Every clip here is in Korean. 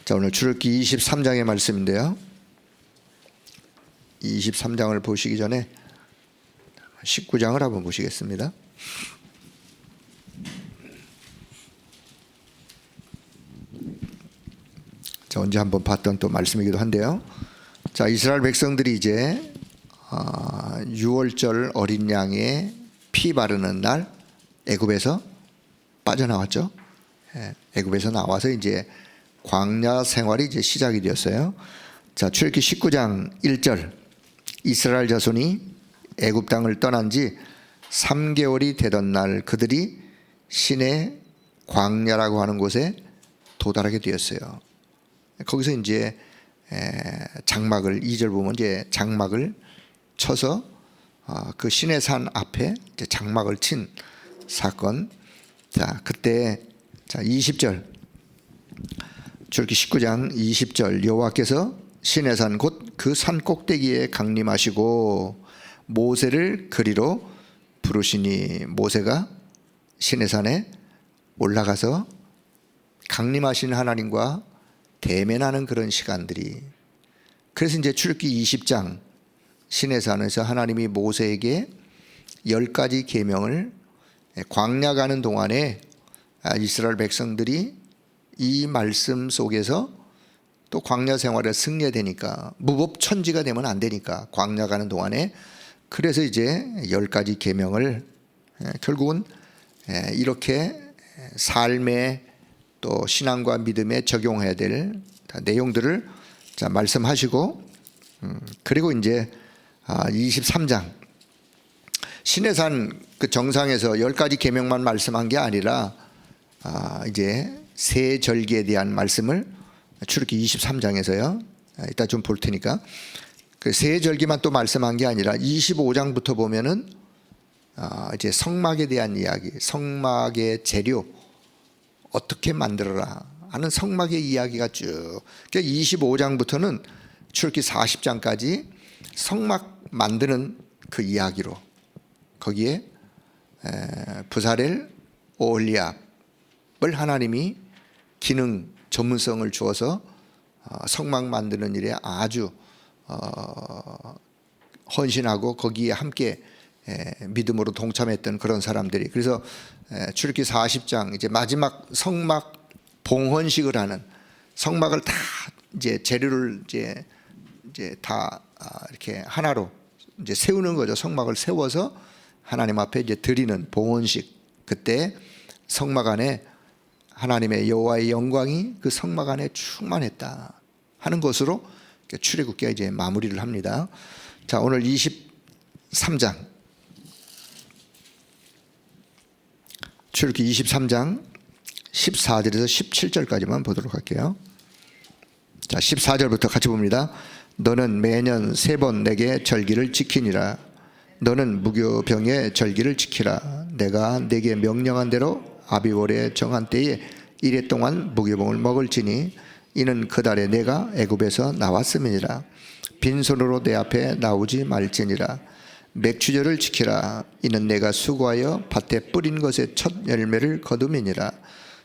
자, 오늘 출애굽기 23장의 말씀인데요. 23장을 보시기 전에 19장을 한번 보시겠습니다. 자, 언제 한번 봤던 또 말씀이기도 한데요. 자, 이스라엘 백성들이 이제 6월절 어린 양의 피 바르는 날 애굽에서 빠져나왔죠. 애굽에서 나와서 이제 광야 생활이 이제 시작이 되었어요. 자, 출애굽기 19장 1절, 이스라엘 자손이 애굽 땅을 떠난 지 3개월이 되던 날 그들이 시내 광야라고 하는 곳에 도달하게 되었어요. 거기서 이제 장막을 2절 보면 이제 장막을 쳐서 그 시내산 앞에 이제 장막을 친 사건. 자, 그때 자 20절, 출애굽기 19장 20절, 여호와께서 시내산 곧 그 산 꼭대기에 강림하시고 모세를 그리로 부르시니, 모세가 시내산에 올라가서 강림하신 하나님과 대면하는 그런 시간들이, 그래서 이제 출애굽기 20장 시내산에서 하나님이 모세에게 10가지 계명을 광야 가는 동안에 이스라엘 백성들이 이 말씀 속에서 또 광야 생활에 승리되니까, 무법천지가 되면 안 되니까 광야 가는 동안에, 그래서 이제 10가지 계명을 결국은 이렇게 삶에 또 신앙과 믿음에 적용해야 될 내용들을 자 말씀하시고, 그리고 이제 23장 시내산 그 정상에서 10가지 계명만 말씀한 게 아니라 이제 세 절기에 대한 말씀을 출애굽기 23장에서요. 이따 좀 볼 테니까 그 세 절기만 또 말씀한 게 아니라 25장부터 보면은 이제 성막에 대한 이야기, 성막의 재료 어떻게 만들어라 하는 성막의 이야기가 쭉. 25장부터는 출애굽기 40장까지 성막 만드는 그 이야기로, 거기에 부사렐, 오홀리압을 하나님이 기능 전문성을 주어서 성막 만드는 일에 아주 헌신하고 거기에 함께 믿음으로 동참했던 그런 사람들이, 그래서 출애굽기 40장 이제 마지막 성막 봉헌식을 하는, 성막을 다 이제 재료를 이제 다 이렇게 하나로 이제 세우는 거죠. 성막을 세워서 하나님 앞에 이제 드리는 봉헌식, 그때 성막 안에 하나님의 여호와의 영광이 그 성막 안에 충만했다 하는 것으로 출애굽기가 이제 마무리를 합니다. 자, 오늘 23장 출애굽기 23장 14절에서 17절까지만 보도록 할게요. 자, 14절부터 같이 봅니다. 너는 매년 3번 내게 절기를 지키니라. 너는 무교병의 절기를 지키라. 내가 내게 명령한 대로 아비월에 정한 때에 이래 동안 무교병을 먹을지니, 이는 그 달에 내가 애굽에서 나왔음이니라. 빈손으로 내 앞에 나오지 말지니라. 맥추절을 지키라. 이는 내가 수고하여 밭에 뿌린 것의 첫 열매를 거둠이니라.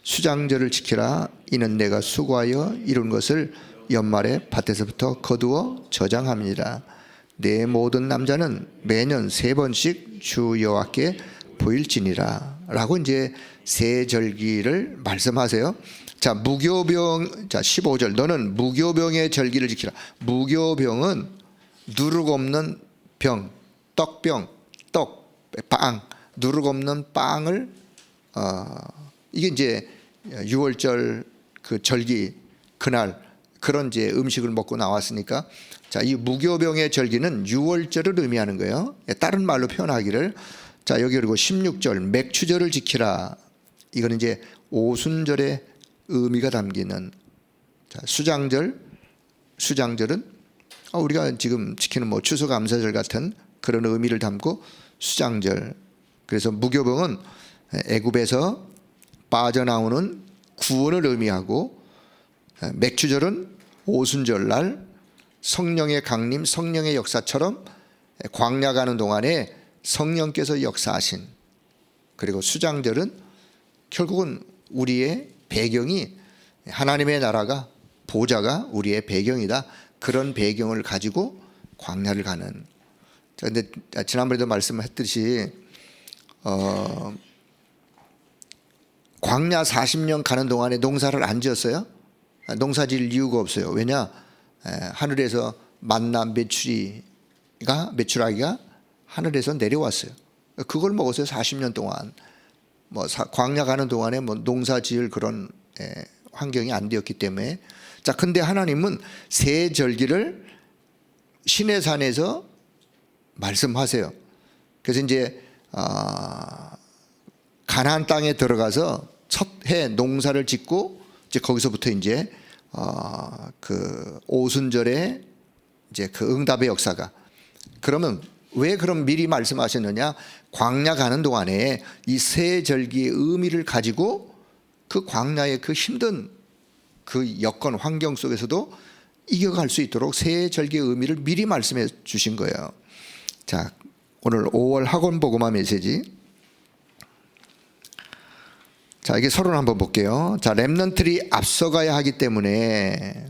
수장절을 지키라. 이는 내가 수고하여 이룬 것을 연말에 밭에서부터 거두어 저장함이니라. 내 모든 남자는 매년 3번씩 주 여호와께 보일지니라. 라고 이제 세 절기를 말씀하세요. 자, 무교병, 자 15절, 너는 무교병의 절기를 지키라. 무교병은 누룩 없는 병, 떡병, 빵, 누룩 없는 빵을 이게 이제 6월절 그 절기 그날 그런 이제 음식을 먹고 나왔으니까, 자, 이 무교병의 절기는 6월절을 의미하는 거예요. 다른 말로 표현하기를, 자, 여기 그리고 16절 맥추절을 지키라. 이거는 이제 오순절의 의미가 담기는, 자, 수장절은 우리가 지금 지키는 뭐 추수감사절 같은 그런 의미를 담고 수장절. 그래서 무교병은 애굽에서 빠져나오는 구원을 의미하고, 맥추절은 오순절날 성령의 강림, 성령의 역사처럼 광야 가는 동안에 성령께서 역사하신, 그리고 수장절은 결국은 우리의 배경이 하나님의 나라가 보좌가 우리의 배경이다. 그런 배경을 가지고 광야를 가는. 자, 근데 지난번에도 말씀했듯이 광야 40년 가는 동안에 농사를 안 지었어요? 농사 지을 이유가 없어요. 왜냐? 하늘에서 만나 메추라기가 하늘에서 내려왔어요. 그걸 먹었어요. 40년 동안. 광야 가는 동안에 농사 지을 그런 환경이 안 되었기 때문에. 자, 근데 하나님은 새 절기를 시내산에서 말씀하세요. 그래서 이제 가나안 땅에 들어가서 첫 해 농사를 짓고 이제 거기서부터 이제 그 오순절에 이제 그 응답의 역사가. 그러면 왜 그럼 미리 말씀하셨느냐? 광야 가는 동안에 이 새 절기의 의미를 가지고 그 광야의 그 힘든 그 여건 환경 속에서도 이겨갈 수 있도록 새 절기의 의미를 미리 말씀해 주신 거예요. 자, 오늘 5월 학원 복음화 메시지. 자, 이게 서론 한번 볼게요. 자, 렘넌트들이 앞서가야 하기 때문에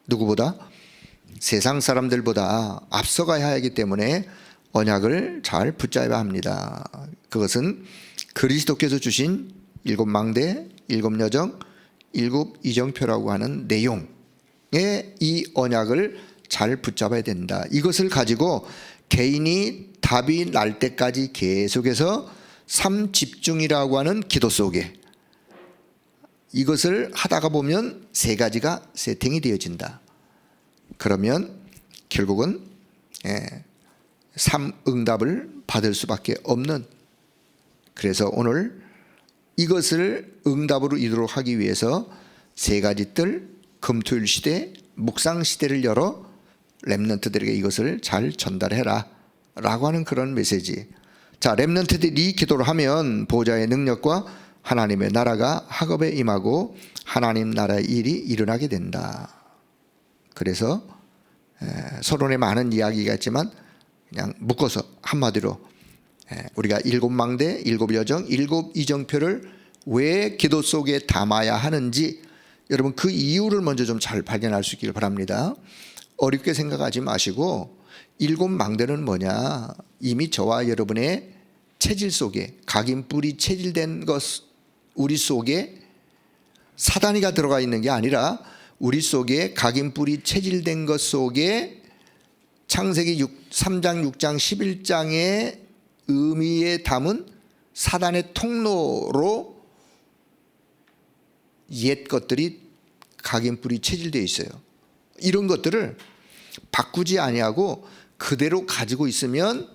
누구보다? 세상 사람들보다 앞서가야 하기 때문에 언약을 잘 붙잡아야 합니다. 그것은 그리스도께서 주신 7망대, 7여정, 7이정표라고 하는 내용의 이 언약을 잘 붙잡아야 된다. 이것을 가지고 개인이 답이 날 때까지 계속해서 삶 집중이라고 하는 기도 속에 이것을 하다가 보면 세 가지가 세팅이 되어진다. 그러면 결국은 삶 응답을 받을 수밖에 없는. 그래서 오늘 이것을 응답으로 이루도록 하기 위해서 세 가지 뜰 금토일 시대 묵상 시대를 열어 렘넌트들에게 이것을 잘 전달해라 라고 하는 그런 메시지. 자, 렘넌트들이 이 기도를 하면 보좌의 능력과 하나님의 나라가 학업에 임하고 하나님 나라의 일이 일어나게 된다. 그래서 서론에 많은 이야기가 있지만 그냥 묶어서 한마디로 우리가 7망대, 7여정, 7이정표를 왜 기도 속에 담아야 하는지 여러분 그 이유를 먼저 좀 잘 발견할 수 있기를 바랍니다. 어렵게 생각하지 마시고 7망대는 뭐냐? 이미 저와 여러분의 체질 속에 각인뿔이 체질된 것 우리 속에 사단이가 들어가 있는 게 아니라 우리 속에 각인뿔이 체질된 것 속에 창세기 3장, 6장, 11장의 의미에 담은 사단의 통로로 옛 것들이 각인뿔이 체질되어 있어요. 이런 것들을 바꾸지 아니하고 그대로 가지고 있으면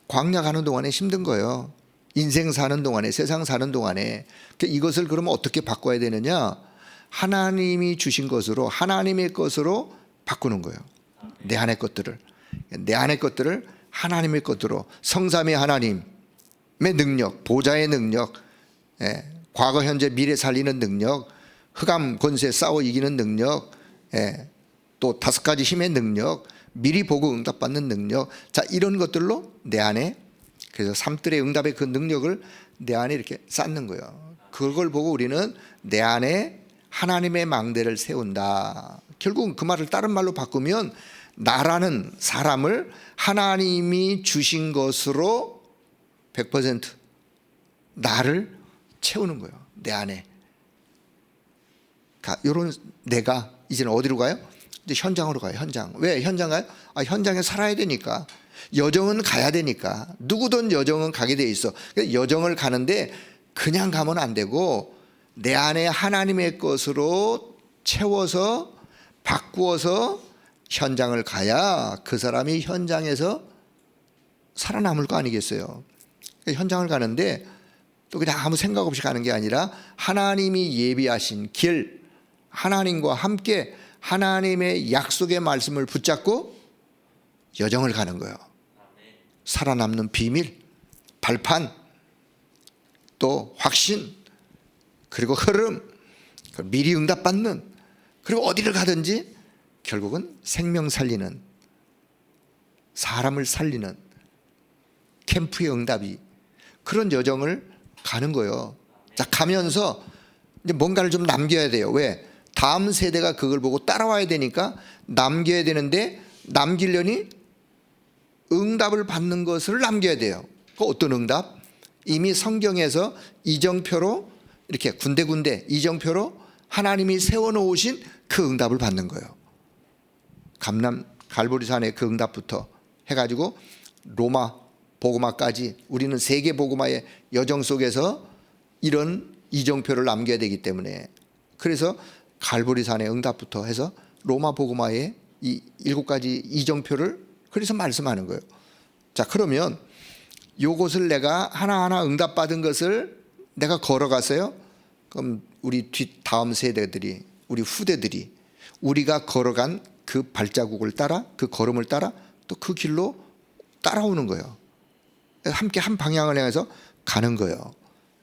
광야 가는 동안에 힘든 거예요. 인생 사는 동안에, 세상 사는 동안에. 이것을 그러면 어떻게 바꿔야 되느냐? 하나님이 주신 것으로, 하나님의 것으로 바꾸는 거예요. 내 안의 것들을 하나님의 것으로, 성삼위 하나님의 능력, 보좌의 능력, 과거 현재 미래 살리는 능력, 흑암 권세 싸워 이기는 능력, 또 5가지 힘의 능력, 미리 보고 응답받는 능력. 자, 이런 것들로 내 안에, 그래서 삼들의 응답의 그 능력을 내 안에 이렇게 쌓는 거예요. 그걸 보고 우리는 내 안에 하나님의 망대를 세운다. 결국은 그 말을 다른 말로 바꾸면 나라는 사람을 하나님이 주신 것으로 100% 나를 채우는 거예요. 내 안에. 이런 내가 이제는 어디로 가요? 이제 현장으로 가요. 현장. 왜 현장 가요? 현장에 살아야 되니까. 여정은 가야 되니까. 누구든 여정은 가게 돼 있어. 여정을 가는데 그냥 가면 안 되고 내 안에 하나님의 것으로 채워서 바꾸어서 현장을 가야 그 사람이 현장에서 살아남을 거 아니겠어요. 현장을 가는데 또 그냥 아무 생각 없이 가는 게 아니라 하나님이 예비하신 길, 하나님과 함께 하나님의 약속의 말씀을 붙잡고 여정을 가는 거예요. 살아남는 비밀, 발판, 또 확신, 그리고 흐름, 미리 응답받는, 그리고 어디를 가든지 결국은 생명 살리는, 사람을 살리는 캠프의 응답이 그런 여정을 가는 거예요. 자, 가면서 이제 뭔가를 좀 남겨야 돼요. 왜? 다음 세대가 그걸 보고 따라와야 되니까 남겨야 되는데, 남기려니 응답을 받는 것을 남겨야 돼요. 그 어떤 응답? 이미 성경에서 이정표로 이렇게 군데군데 이정표로 하나님이 세워놓으신 그 응답을 받는 거예요. 감람 갈보리산의 그 응답부터 해가지고 로마 복음화까지 우리는 세계 복음화의 여정 속에서 이런 이정표를 남겨야 되기 때문에, 그래서 갈보리산의 응답부터 해서 로마 복음화의 이 7가지 이정표를 그래서 말씀하는 거예요. 자, 그러면 요것을 내가 하나하나 응답받은 것을 내가 걸어갔어요. 그럼 우리 다음 세대들이, 우리 후대들이 우리가 걸어간 그 발자국을 따라, 그 걸음을 따라 또 그 길로 따라오는 거예요. 함께 한 방향을 향해서 가는 거예요.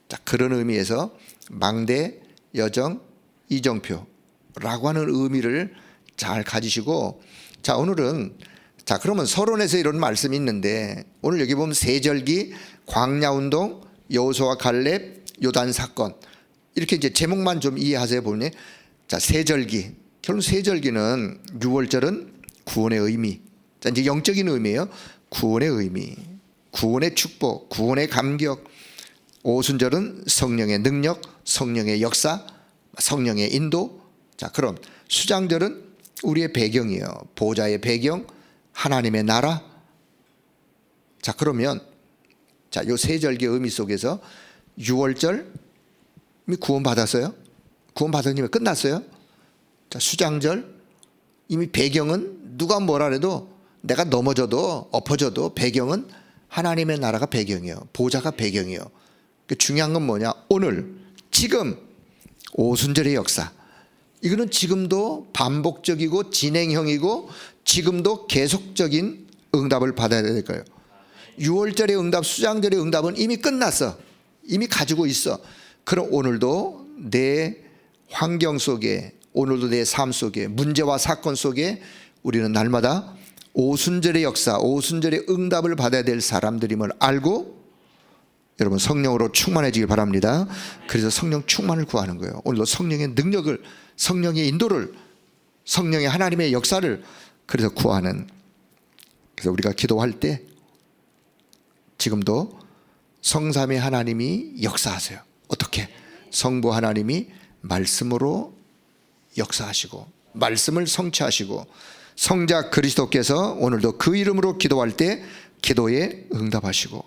자, 그런 의미에서 망대, 여정, 이정표라고 하는 의미를 잘 가지시고, 자, 오늘은, 자, 그러면 서론에서 이런 말씀이 있는데, 오늘 여기 보면 세절기, 광야운동, 여호수아 갈렙, 요단 사건, 이렇게 이제 제목만 좀 이해하세요. 보니, 자, 세절기, 결국 세절기는 6월절은 구원의 의미, 자, 이제 영적인 의미예요. 구원의 의미, 구원의 축복, 구원의 감격. 오순절은 성령의 능력, 성령의 역사, 성령의 인도. 자, 그럼 수장절은 우리의 배경이에요. 보좌의 배경, 하나님의 나라. 자, 그러면 자, 요 세절기의 의미 속에서 6월절 이미 구원 받았어요? 구원 받았으면 끝났어요? 자, 수장절 이미 배경은 누가 뭐라 해도, 내가 넘어져도 엎어져도 배경은 하나님의 나라가 배경이에요. 보좌가 배경이에요. 중요한 건 뭐냐? 오늘, 지금 오순절의 역사. 이거는 지금도 반복적이고 진행형이고 지금도 계속적인 응답을 받아야 될 거예요. 6월절의 응답, 수장절의 응답은 이미 끝났어. 이미 가지고 있어. 그럼 오늘도 내 환경 속에, 오늘도 내 삶 속에, 문제와 사건 속에 우리는 날마다 오순절의 역사, 오순절의 응답을 받아야 될 사람들임을 알고 여러분 성령으로 충만해지길 바랍니다. 그래서 성령 충만을 구하는 거예요. 오늘도 성령의 능력을, 성령의 인도를, 성령의 하나님의 역사를 그래서 구하는. 그래서 우리가 기도할 때 지금도 성삼위 하나님이 역사하세요. 어떻게? 성부 하나님이 말씀으로 역사하시고 말씀을 성취하시고, 성자 그리스도께서 오늘도 그 이름으로 기도할 때 기도에 응답하시고,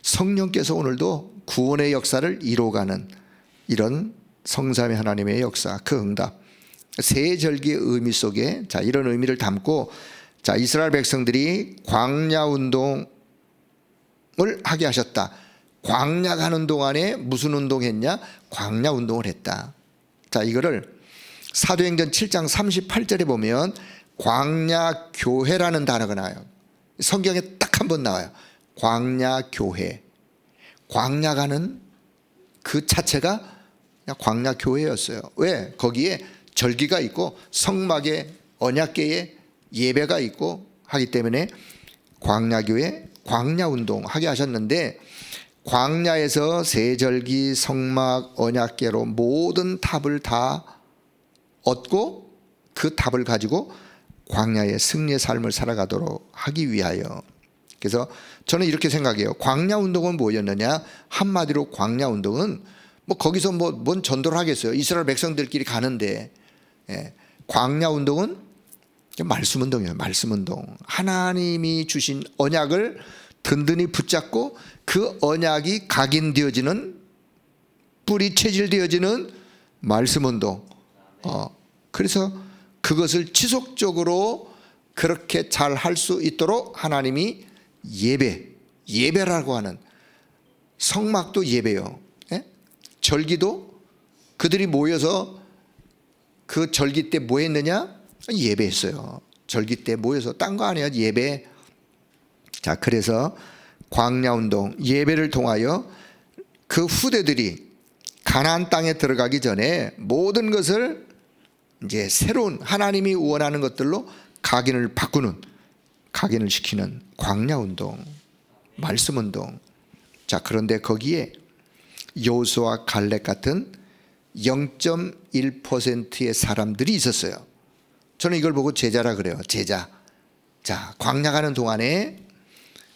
성령께서 오늘도 구원의 역사를 이루어가는 이런 성삼위 하나님의 역사, 그 응답, 세절기의 의미 속에, 자, 이런 의미를 담고, 자, 이스라엘 백성들이 광야 운동을 하게 하셨다. 광야 가는 동안에 무슨 운동했냐? 광야 운동을 했다. 자, 이거를 사도행전 7장 38절에 보면 광야 교회라는 단어가 나와요. 성경에 딱 한 번 나와요. 광야 교회. 광야 가는 그 자체가 그냥 광야 교회였어요. 왜? 거기에 절기가 있고 성막에 언약궤에 예배가 있고 하기 때문에 광야교회, 광야운동 하게 하셨는데, 광야에서 세절기, 성막, 언약궤로 모든 탑을 다 얻고 그 탑을 가지고 광야의 승리의 삶을 살아가도록 하기 위하여. 그래서 저는 이렇게 생각해요. 광야운동은 뭐였느냐? 한마디로 광야운동은 뭐 거기서 뭔 전도를 하겠어요. 이스라엘 백성들끼리 가는데, 광야운동은 말씀운동이에요. 말씀운동. 하나님이 주신 언약을 든든히 붙잡고 그 언약이 각인되어지는, 뿌리 체질되어지는 말씀운동. 그래서 그것을 지속적으로 그렇게 잘 할 수 있도록 하나님이 예배라고 하는, 성막도 예배요. 절기도 그들이 모여서 그 절기 때 뭐 했느냐? 예배했어요. 절기 때 모여서 딴 거 아니에요. 예배. 자, 그래서 광야운동, 예배를 통하여 그 후대들이 가나안 땅에 들어가기 전에 모든 것을 이제 새로운 하나님이 원하는 것들로 각인을 바꾸는, 각인을 시키는 광야운동, 말씀운동. 자, 그런데 거기에 여호수아 갈렙 같은 0.1%의 사람들이 있었어요. 저는 이걸 보고 제자라 그래요. 제자. 자, 광야 가는 동안에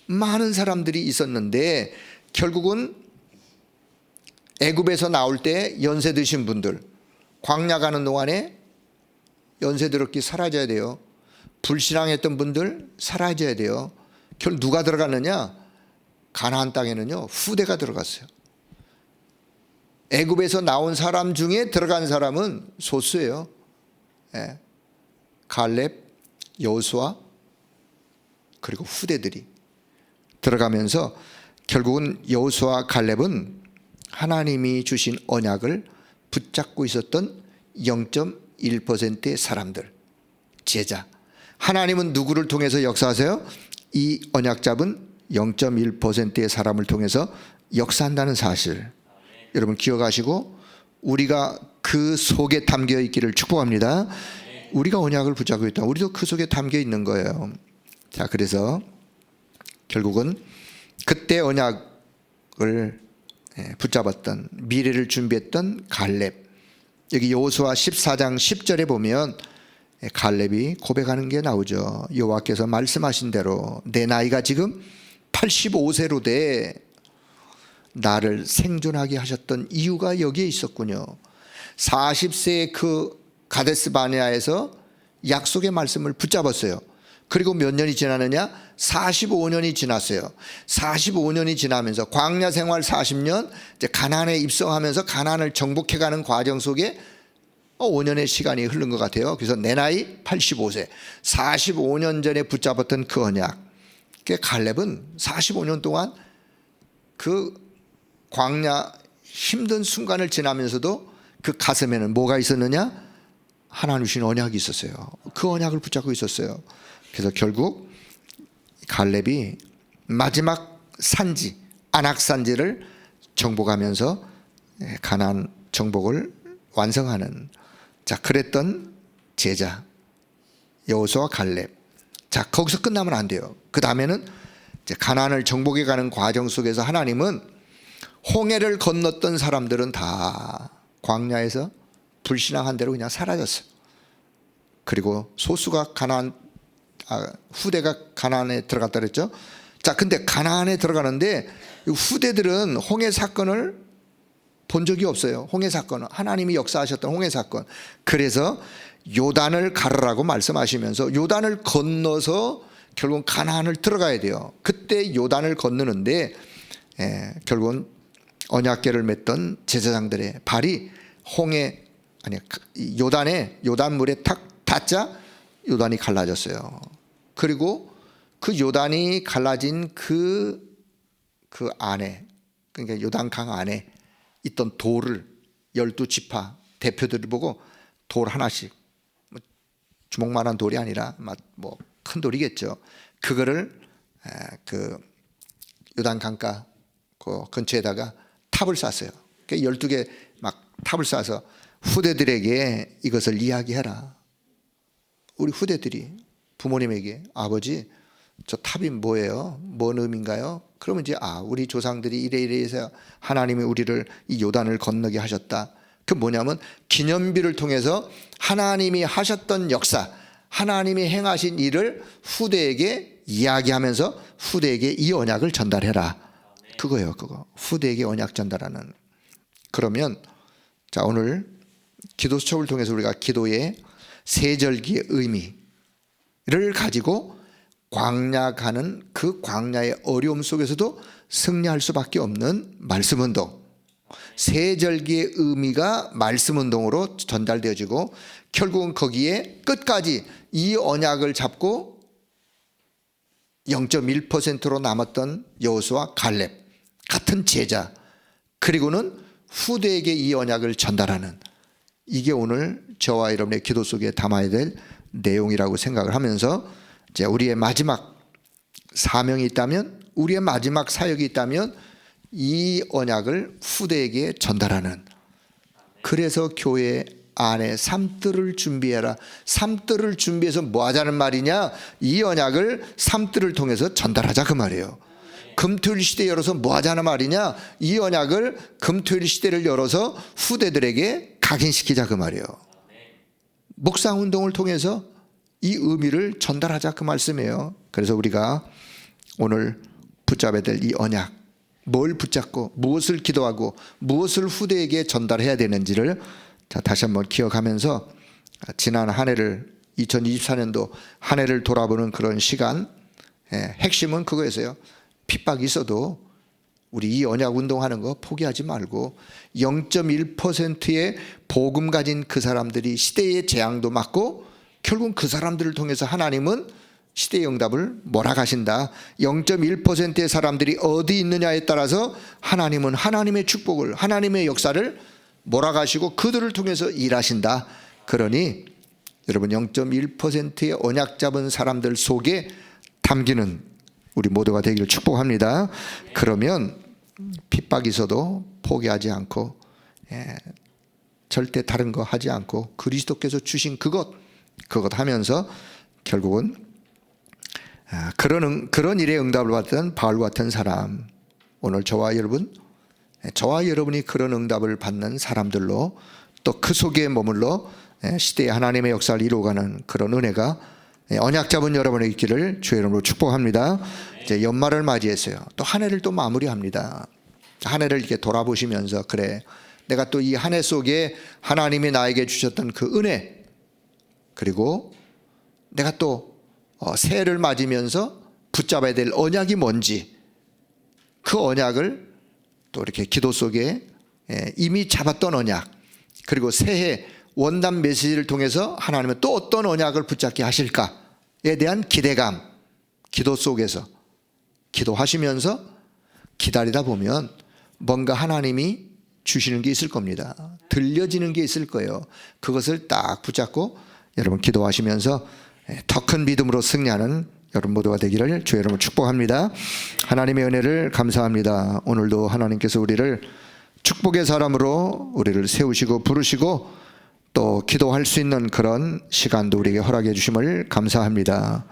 많은 사람들이 있었는데 결국은 애굽에서 나올 때 연세 드신 분들, 광야 가는 동안에 연세 들었기 사라져야 돼요. 불신앙했던 분들 사라져야 돼요. 결국 누가 들어갔느냐? 가나안 땅에는요, 후대가 들어갔어요. 애굽에서 나온 사람 중에 들어간 사람은 소수예요. 예. 갈렙, 여호수아, 그리고 후대들이 들어가면서 결국은 여호수아, 갈렙은 하나님이 주신 언약을 붙잡고 있었던 0.1%의 사람들, 제자. 하나님은 누구를 통해서 역사하세요? 이 언약 잡은 0.1%의 사람을 통해서 역사한다는 사실, 여러분 기억하시고 우리가 그 속에 담겨 있기를 축복합니다. 우리가 언약을 붙잡고 있다. 우리도 그 속에 담겨 있는 거예요. 자, 그래서 결국은 그때 언약을 붙잡았던, 미래를 준비했던 갈렙, 여기 여호수아 14장 10절에 보면 갈렙이 고백하는 게 나오죠. 여호와께서 말씀하신 대로 내 나이가 지금 85세로 돼 나를 생존하게 하셨던 이유가 여기에 있었군요. 40세의 그 가데스 바네아에서 약속의 말씀을 붙잡았어요. 그리고 몇 년이 지나느냐? 45년이 지났어요. 45년이 지나면서 광야 생활 40년, 이제 가나안에 입성하면서 가나안을 정복해가는 과정 속에 5년의 시간이 흐른 것 같아요. 그래서 내 나이 85세, 45년 전에 붙잡았던 그 언약. 갈렙은 45년 동안 그 광야 힘든 순간을 지나면서도 그 가슴에는 뭐가 있었느냐? 하나님 주신 언약이 있었어요. 그 언약을 붙잡고 있었어요. 그래서 결국 갈렙이 마지막 산지, 안악산지를 정복하면서 가나안 정복을 완성하는, 자, 그랬던 제자 여호수아, 갈렙. 자, 거기서 끝나면 안 돼요. 그 다음에는 이제 가나안을 정복해 가는 과정 속에서 하나님은 홍해를 건넜던 사람들은 다 광야에서 불신앙한 대로 그냥 사라졌어요. 그리고 소수가 후대가 가나안에 들어갔다 그랬죠. 자, 근데 가나안에 들어가는데 후대들은 홍해 사건을 본 적이 없어요. 홍해 사건은 하나님이 역사하셨던 홍해 사건. 그래서 요단을 가르라고 말씀하시면서 요단을 건너서 결국은 가나안을 들어가야 돼요. 그때 요단을 건너는데 결국은 언약궤를 맸던 제사장들의 발이 요단물에 탁 닿자 요단이 갈라졌어요. 그리고 그 요단이 갈라진 그 안에, 그러니까 요단강 안에 있던 돌을 12지파 대표들을 보고 돌 하나씩, 주먹만한 돌이 아니라 뭐 큰 돌이겠죠. 그거를 그 요단강가 그 근처에다가 탑을 쌌어요. 12개 막 탑을 쏴서 후대들에게 이것을 이야기해라. 우리 후대들이 부모님에게, 아버지 저 탑이 뭐예요? 뭔 의미인가요? 그러면 이제 우리 조상들이 이래 해서 하나님이 우리를 이 요단을 건너게 하셨다. 그 뭐냐면 기념비를 통해서 하나님이 하셨던 역사, 하나님이 행하신 일을 후대에게 이야기하면서 후대에게 이 언약을 전달해라. 그거예요. 그거 후대에게 언약 전달하는. 그러면 자, 오늘 기도 수첩을 통해서 우리가 기도의 세절기의 의미를 가지고 광야 가는 그 광야의 어려움 속에서도 승리할 수밖에 없는 말씀운동, 세절기의 의미가 말씀운동으로 전달되어지고 결국은 거기에 끝까지 이 언약을 잡고 0.1%로 남았던 여호수아, 갈렙 같은 제자, 그리고는 후대에게 이 언약을 전달하는, 이게 오늘 저와 여러분의 기도 속에 담아야 될 내용이라고 생각을 하면서 이제 우리의 마지막 사명이 있다면, 우리의 마지막 사역이 있다면 이 언약을 후대에게 전달하는, 그래서 교회 안에 삶들을 준비해라. 삶들을 준비해서 뭐 하자는 말이냐? 이 언약을 삶들을 통해서 전달하자 그 말이에요. 금토일 시대 열어서 뭐 하자는 말이냐? 이 언약을 금토일 시대를 열어서 후대들에게 각인시키자 그 말이에요. 묵상 운동을 통해서 이 의미를 전달하자 그 말씀이에요. 그래서 우리가 오늘 붙잡아야 될 이 언약, 뭘 붙잡고 무엇을 기도하고 무엇을 후대에게 전달해야 되는지를 다시 한번 기억하면서 지난 한 해를 2024년도 한 해를 돌아보는 그런 시간, 핵심은 그거였어요. 핍박이 있어도 우리 이 언약 운동하는 거 포기하지 말고 0.1%의 복음 가진 그 사람들이 시대의 재앙도 맞고 결국 그 사람들을 통해서 하나님은 시대의 응답을 몰아가신다. 0.1%의 사람들이 어디 있느냐에 따라서 하나님은 하나님의 축복을, 하나님의 역사를 몰아가시고 그들을 통해서 일하신다. 그러니 여러분 0.1%의 언약 잡은 사람들 속에 담기는 우리 모두가 되기를 축복합니다. 그러면 핍박이 있어도 포기하지 않고 절대 다른 거 하지 않고 그리스도께서 주신 그것 하면서 결국은 그런 일에 응답을 받던 바울과 같은 사람, 오늘 저와 여러분이 그런 응답을 받는 사람들로 또 그 속에 머물러 시대의 하나님의 역사를 이루어가는 그런 은혜가 언약 잡은 여러분의 있기를 주의 이름으로 축복합니다. 이제 연말을 맞이했어요. 또 한 해를 또 마무리합니다. 한 해를 이렇게 돌아보시면서 그래, 내가 또 이 한 해 속에 하나님이 나에게 주셨던 그 은혜, 그리고 내가 또 새해를 맞으면서 붙잡아야 될 언약이 뭔지, 그 언약을 또 이렇게 기도 속에 이미 잡았던 언약, 그리고 새해 원단 메시지를 통해서 하나님은 또 어떤 언약을 붙잡게 하실까에 대한 기대감, 기도 속에서 기도하시면서 기다리다 보면 뭔가 하나님이 주시는 게 있을 겁니다. 들려지는 게 있을 거예요. 그것을 딱 붙잡고 여러분 기도하시면서 더 큰 믿음으로 승리하는 여러분 모두가 되기를 주의 이름으로 축복합니다. 하나님의 은혜를 감사합니다. 오늘도 하나님께서 우리를 축복의 사람으로 우리를 세우시고 부르시고 또 기도할 수 있는 그런 시간도 우리에게 허락해 주심을 감사합니다.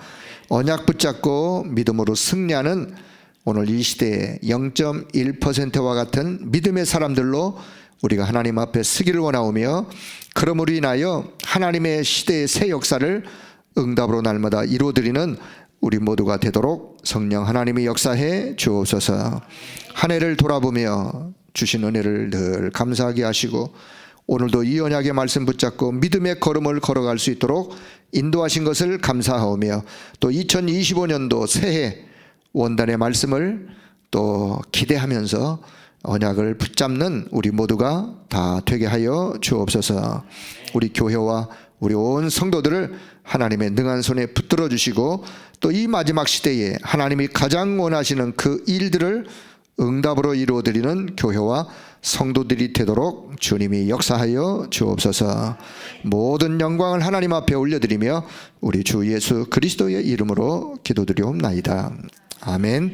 언약 붙잡고 믿음으로 승리하는 오늘 이 시대의 0.1%와 같은 믿음의 사람들로 우리가 하나님 앞에 서기를 원하오며, 그러므로 인하여 하나님의 시대의 새 역사를 응답으로 날마다 이루어드리는 우리 모두가 되도록 성령 하나님이 역사해 주옵소서. 한 해를 돌아보며 주신 은혜를 늘 감사하게 하시고 오늘도 이 언약의 말씀 붙잡고 믿음의 걸음을 걸어갈 수 있도록 인도하신 것을 감사하오며, 또 2025년도 새해 원단의 말씀을 또 기대하면서 언약을 붙잡는 우리 모두가 다 되게 하여 주옵소서. 우리 교회와 우리 온 성도들을 하나님의 능한 손에 붙들어 주시고 또 이 마지막 시대에 하나님이 가장 원하시는 그 일들을 응답으로 이루어드리는 교회와 성도들이 되도록 주님이 역사하여 주옵소서. 모든 영광을 하나님 앞에 올려드리며 우리 주 예수 그리스도의 이름으로 기도드리옵나이다. 아멘.